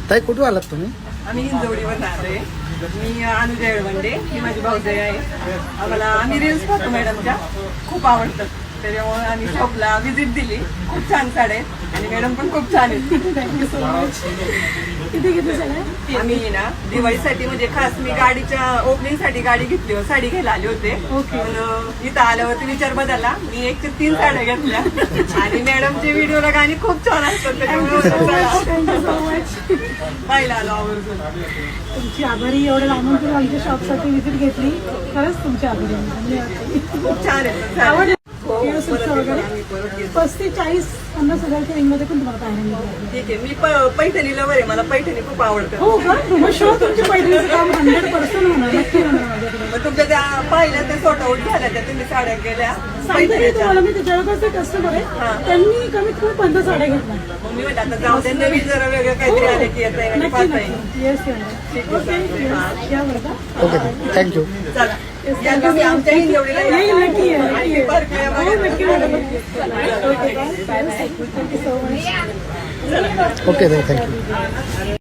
ताई कुठून आलात तुम्ही? आम्ही हिंजवडीवर आलोय. मी अनुजा येळवंडे, ही माझी भाऊजाई आहे. आम्ही रील्स पाहतो मॅडमच्या, खूप आवडतात. त्याच्यामुळे आम्ही शॉपला व्हिजिट दिली. खूप छान साड्या आहेत आणि मॅडम पण खूप छान आहेत. Thank you so much. किती किती सगळ्या? आम्ही ना दिवाळीसाठी म्हणजे खास मी गाडीच्या ओपनिंगसाठी गाडी घेतली होती, साडी घ्यायला आले होते. पण इथं आल्यावरती विचार बदलला. मी 1 ते 3 साड्या घेतल्या आणि मॅडमचे व्हिडिओला गाणी खूप छान असतात. त्याच्यामुळे थँक्यू सो मच. पाहिला आलो आवर्जून. तुमची आभारी, एवढ्या लांबून तुम्ही आमच्या शॉपसाठी व्हिजिट घेतली. खरंच तुमची आभारी आहे. खूप छान आहे. आवडलं परत येतो. 35-40-50 हजारच्या रेंजमध्ये पण तुम्हाला पाहायला मिळेल. ठीक आहे. मी पैठणी लवर आहे. मला पैठणी खूप आवडतं. हो का? मग शुअर तुमच्या पहिलीचं काम 100% होणार, नक्की होणार माझ्याकडे. मग तुमच्या त्या पाहिल्या त्या सॉर्ट आउट झाल्या, त्या तुम्ही साड्या गेल्या सांगते मी तुम्हाला, मी त्याच्याकडचे कस्टमर आहे. त्यांनी कमीत कमी 50 साड्या घेतल्या. मग मी म्हणते आता जाऊ दे, नवीन जरा वेगळं काहीतरी आले की येता येईल आणि नक्की पाहता येईल. नक्की. Yes okay. या बरं का? Okay thank you. चला या तुम्ही आमच्या हिंजवडीला या. नाही, नक्की आहे, नक्की आहे. पार्कला या हो, बघा. नक्की okay bye. Thank you so much. Okay ताई थँक्यू.